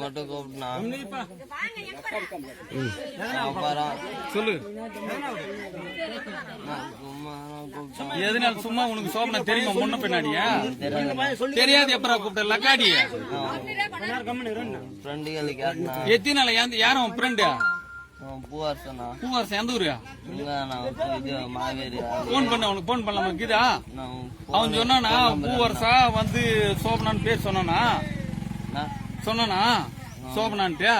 மட்டும் கூப்பிட்டா அப்புறம் சொல்லு எதனால சும்மா உனக்கு சோபனா தெரியுமா முன்ன பின்னாடியா தெரியாது எப்பரா கூப்பிட்ட லக்காடி ஃப்ரெண்டுகளை கேட்டா எத்தினால யாரும் ஃப்ரெண்டு பூவரசன் எந்த ஊரு மாவேரி போன் பண்ண உனக்கு போன் பண்ணலாமா கீதா அவன் சொன்னானா பூவரசா வந்து சோபனான்னு பேர் சொன்னானா சோபனான்ட்டு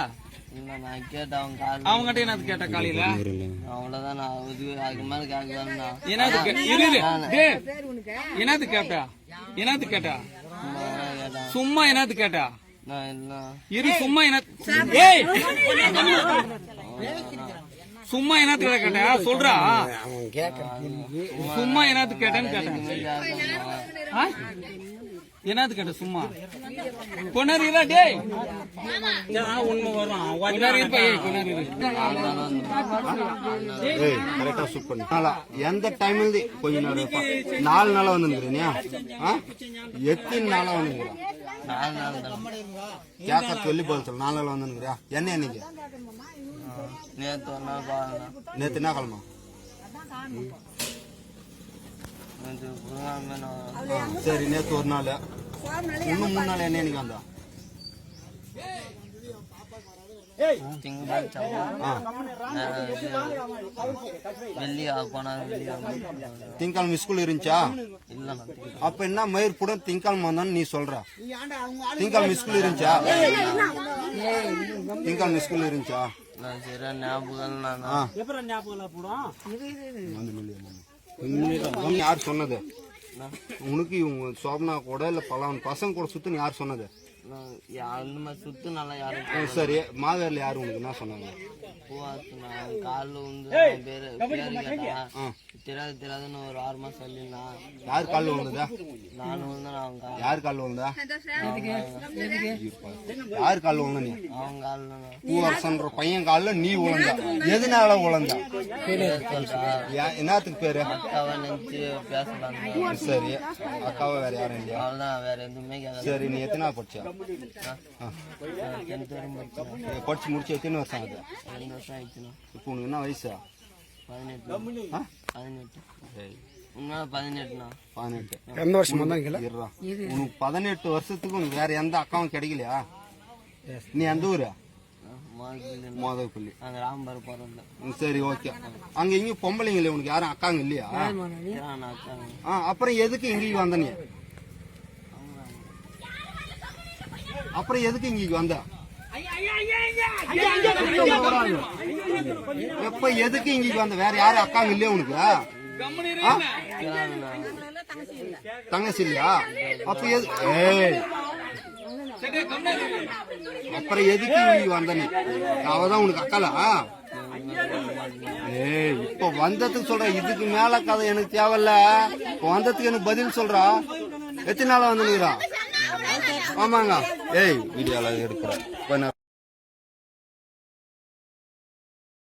நான் கேட்டேன் அவங்ககிட்ட என்னது கேட்ட காலையில அவ்வளவுதான் நான் அதுக்கு மேல கேட்கலாம் என்னது கேட்டா சும்மா என்னது கேட்டா இரு சும்மா என்ன சும்மா என்னத்து கேட்டா சொல்றா சும்மா என்னத்து கேட்டேன்னு கேட்டேன் என்னது கேட்ட சும்மா கொண்டாரு டேய் உண்மை வரும் எந்த டைம்ல கொஞ்ச நேரம் 4 நாளா வந்துருக்கியா எத்தனை நாளா வந்துருக்கிறா கேட்க சொல்லி போது 4 நாள் வந்துருக்கியா என்ன என்னைக்கு நேத்து என்ன கிழமை சரி நேத்து ஒரு நாள் இன்னும் 3 நாள் என்ன எனக்கு வந்தா திங்கக்கிழமை ஸ்கூல் இருந்துச்சா அப்ப என்ன மயிர் கூட திங்கக்கிழமை வந்தான்னு நீ சொல்ற திங்கக்கிழமை ஸ்கூல் இருந்துச்சா திங்கக்கிழமை ஸ்கூல் இருந்துச்சா யார் சொன்னது உனக்கு இவங்க சோபனா கூட இல்ல பல பசங்க கூட சுத்து யார் சொன்னது சுத்து நல்லா யாரும் சரி மாவேரில யாரு உனக்கு என்ன சொன்னாங்க காலில் வந்து பேரு தெரியாதுன்னு ஒரு 6 மாசம் சொல்லிருந்தான் யார் காலில் விழுந்ததா நானும் வந்து யார் காலில் விழுந்தா யார் காலில் விழுந்த நீ அவங்க காலில் பூவரசன்ற பையன் காலில் நீ விழுந்தா எதனால விழுந்தா என்னத்துக்கு பேரு அக்காவை நினைச்சு பேசலாம் சரி அக்காவை வேற யாரும் இல்லையா அவ்வளவுதான் வேற எதுவுமே சரி நீ எத்தனை படிச்சா படிச்சு முடிச்சு எத்தனை வருஷம் ஆகுது 2 வருஷம் ஆயிடுச்சுண்ணா இப்போ உனக்கு என்ன வயசா 18 எந்த வருஷம் உனக்கு 18 வருஷத்துக்கு உனக்கு வேற எந்த அக்காவும் கிடைக்கலையா நீ எந்த ஊரு மோதப்பள்ளி ராம்பர் போறோம் சரி ஓகே அங்க இங்க பொம்பளைங்க இல்லையா உனக்கு யாரும் அக்காங்க இல்லையா அப்புறம் எதுக்கு இங்க வந்த நீ அப்புறம் எதுக்கு இங்க வந்த எப்ப எதுக்கு இங்க வந்த வேற யாரும் அக்காங்க இல்லையா உனக்கு தங்கச்சி இல்லையா அப்ப அப்புறம் எதுக்கு இங்க வந்த நீ அவதான் உனக்கு அக்காலா இப்ப வந்ததுக்கு சொல்ற இதுக்கு மேல கதை எனக்கு தேவையில்ல இப்ப வந்ததுக்கு எனக்கு பதில் சொல்றா எத்தனை நாளா வந்துருக்கிறா ஆமாங்க வீடியோல எடுக்கிறேன்